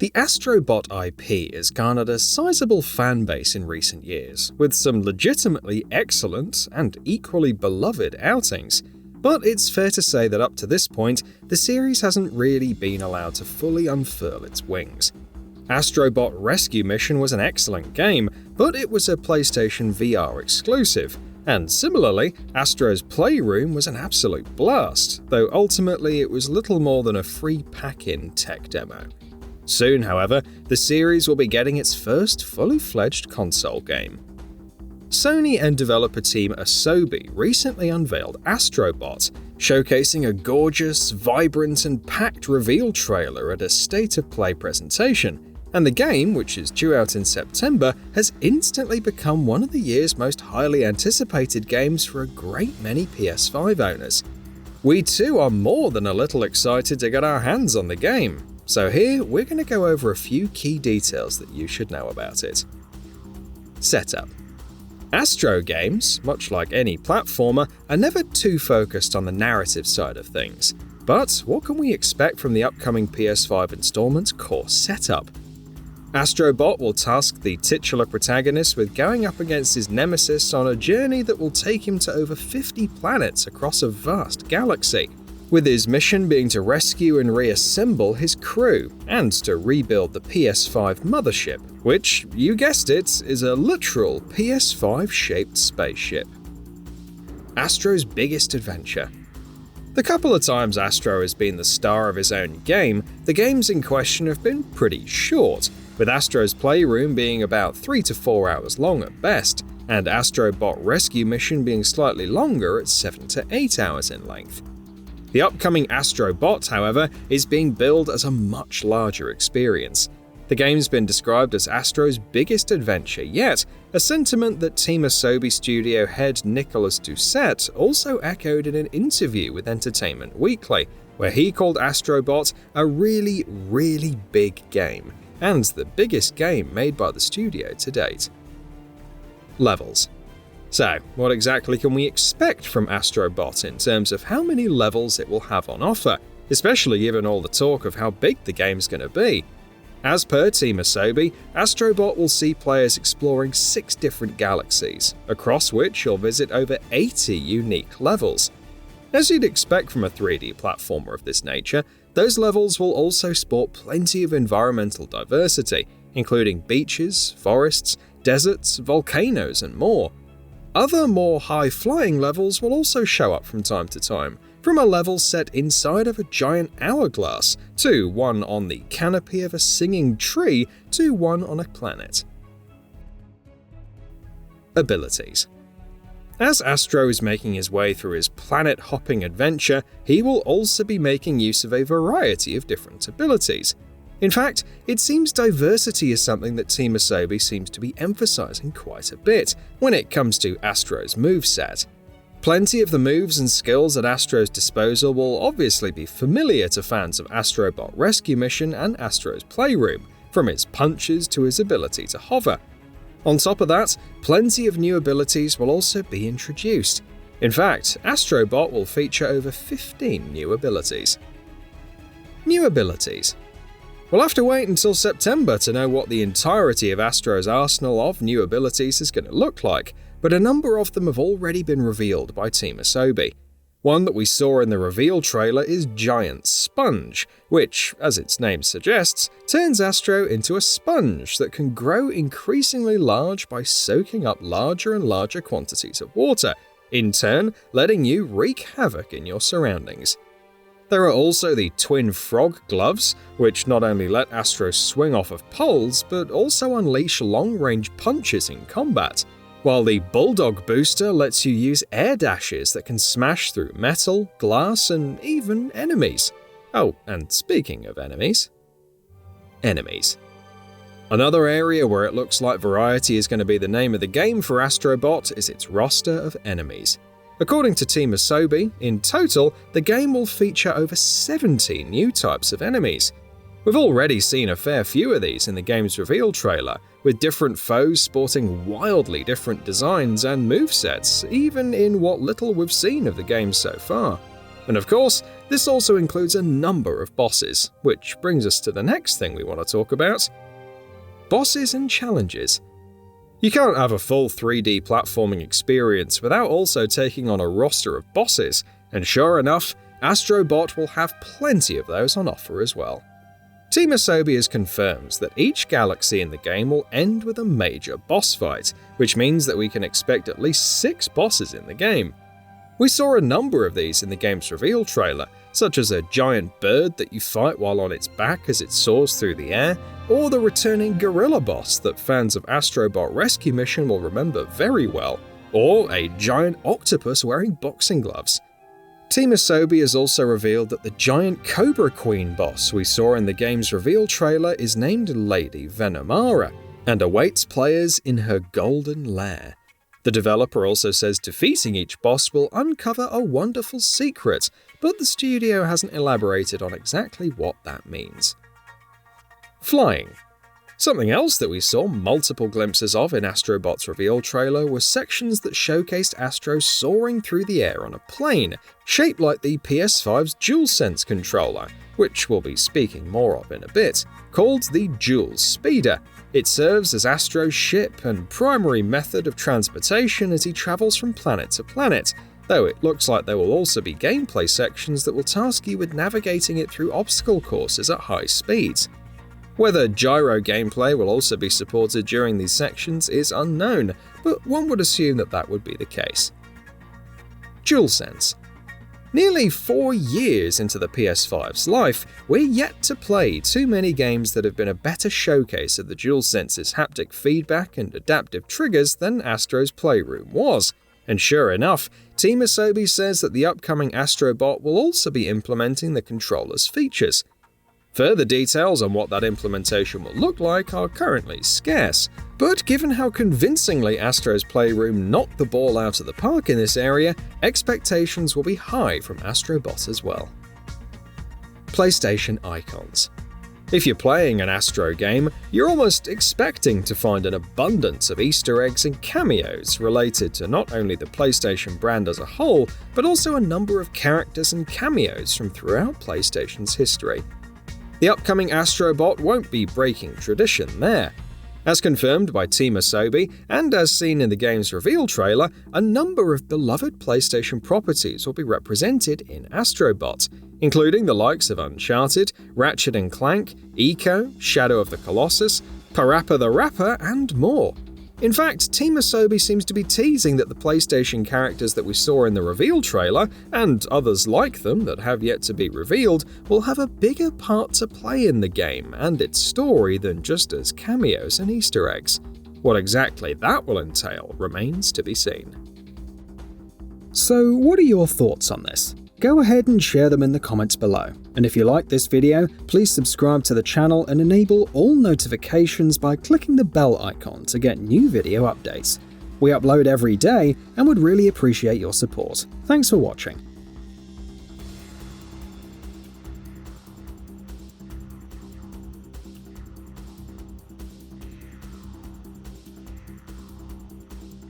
The Astro Bot IP has garnered a sizable fanbase in recent years, with some legitimately excellent and equally beloved outings, but it's fair to say that up to this point, the series hasn't really been allowed to fully unfurl its wings. Astro Bot Rescue Mission was an excellent game, but it was a PlayStation VR exclusive, and similarly, Astro's Playroom was an absolute blast, though ultimately it was little more than a free pack-in tech demo. Soon, however, the series will be getting its first fully fledged console game. Sony and developer team Asobi recently unveiled Astro Bot, showcasing a gorgeous, vibrant and packed reveal trailer at a State of Play presentation, and the game, which is due out in September, has instantly become one of the year's most highly anticipated games for a great many PS5 owners. We too are more than a little excited to get our hands on the game. So here, we're going to go over a few key details that you should know about it. Setup. Astro games, much like any platformer, are never too focused on the narrative side of things. But what can we expect from the upcoming PS5 installment's core setup? Astro Bot will task the titular protagonist with going up against his nemesis on a journey that will take him to over 50 planets across a vast galaxy, with his mission being to rescue and reassemble his crew, and to rebuild the PS5 mothership, which, you guessed it, is a literal PS5-shaped spaceship. Astro's biggest adventure. The couple of times Astro has been the star of his own game, the games in question have been pretty short, with Astro's Playroom being about 3 to 4 hours long at best, and Astro Bot Rescue Mission being slightly longer at 7 to 8 hours in length. The upcoming Astro Bot, however, is being billed as a much larger experience. The game's been described as Astro's biggest adventure yet, a sentiment that Team Asobi studio head Nicolas Doucet also echoed in an interview with Entertainment Weekly, where he called Astro Bot a really, really big game, and the biggest game made by the studio to date. Levels. So, what exactly can we expect from Astro Bot in terms of how many levels it will have on offer, especially given all the talk of how big the game's going to be? As per Team Asobi, Astro Bot will see players exploring 6 different galaxies, across which you'll visit over 80 unique levels. As you'd expect from a 3D platformer of this nature, those levels will also sport plenty of environmental diversity, including beaches, forests, deserts, volcanoes, and more. Other more high-flying levels will also show up from time to time, from a level set inside of a giant hourglass, to one on the canopy of a singing tree, to one on a planet. Abilities. As Astro is making his way through his planet-hopping adventure, he will also be making use of a variety of different abilities. In fact, it seems diversity is something that Team Asobi seems to be emphasizing quite a bit when it comes to Astro's moveset. Plenty of the moves and skills at Astro's disposal will obviously be familiar to fans of Astro Bot Rescue Mission and Astro's Playroom, from his punches to his ability to hover. On top of that, plenty of new abilities will also be introduced. In fact, Astro Bot will feature over 15 new abilities. New abilities. We'll have to wait until September to know what the entirety of Astro's arsenal of new abilities is going to look like, but a number of them have already been revealed by Team Asobi. One that we saw in the reveal trailer is Giant Sponge, which, as its name suggests, turns Astro into a sponge that can grow increasingly large by soaking up larger and larger quantities of water, in turn letting you wreak havoc in your surroundings. There are also the Twin Frog Gloves, which not only let Astro swing off of poles, but also unleash long-range punches in combat, while the Bulldog Booster lets you use air dashes that can smash through metal, glass, and even enemies. Oh, and speaking of enemies. Another area where it looks like variety is going to be the name of the game for Astro Bot is its roster of enemies. According to Team Asobi, in total, the game will feature over 70 new types of enemies. We've already seen a fair few of these in the game's reveal trailer, with different foes sporting wildly different designs and movesets, even in what little we've seen of the game so far. And of course, this also includes a number of bosses, which brings us to the next thing we want to talk about: bosses and challenges. You can't have a full 3D platforming experience without also taking on a roster of bosses, and sure enough, Astro Bot will have plenty of those on offer as well. Team Asobi has confirmed that each galaxy in the game will end with a major boss fight, which means that we can expect at least 6 bosses in the game. We saw a number of these in the game's reveal trailer, such as a giant bird that you fight while on its back as it soars through the air, or the returning gorilla boss that fans of Astro Bot Rescue Mission will remember very well, or a giant octopus wearing boxing gloves. Team Asobi has also revealed that the giant Cobra Queen boss we saw in the game's reveal trailer is named Lady Venomara, and awaits players in her golden lair. The developer also says defeating each boss will uncover a wonderful secret, but the studio hasn't elaborated on exactly what that means. Flying. Something else that we saw multiple glimpses of in Astro Bot's reveal trailer were sections that showcased Astro soaring through the air on a plane, shaped like the PS5's DualSense controller, which we'll be speaking more of in a bit, called the Dual Speeder. It serves as Astro's ship and primary method of transportation as he travels from planet to planet, though it looks like there will also be gameplay sections that will task you with navigating it through obstacle courses at high speeds. Whether gyro gameplay will also be supported during these sections is unknown, but one would assume that that would be the case. DualSense. Nearly 4 years into the PS5's life, we're yet to play too many games that have been a better showcase of the DualSense's haptic feedback and adaptive triggers than Astro's Playroom was. And sure enough, Team Asobi says that the upcoming Astro Bot will also be implementing the controller's features. Further details on what that implementation will look like are currently scarce, but given how convincingly Astro's Playroom knocked the ball out of the park in this area, expectations will be high from Astro Bot as well. PlayStation icons. If you're playing an Astro game, you're almost expecting to find an abundance of Easter eggs and cameos related to not only the PlayStation brand as a whole, but also a number of characters and cameos from throughout PlayStation's history. The upcoming Astro Bot won't be breaking tradition there. As confirmed by Team Asobi, and as seen in the game's reveal trailer, a number of beloved PlayStation properties will be represented in Astro Bot, including the likes of Uncharted, Ratchet & Clank, Eco, Shadow of the Colossus, Parappa the Rapper, and more. In fact, Team Asobi seems to be teasing that the PlayStation characters that we saw in the reveal trailer, and others like them that have yet to be revealed, will have a bigger part to play in the game and its story than just as cameos and Easter eggs. What exactly that will entail remains to be seen. So, what are your thoughts on this? Go ahead and share them in the comments below. And if you like this video, please subscribe to the channel and enable all notifications by clicking the bell icon to get new video updates. We upload every day and would really appreciate your support. Thanks for watching.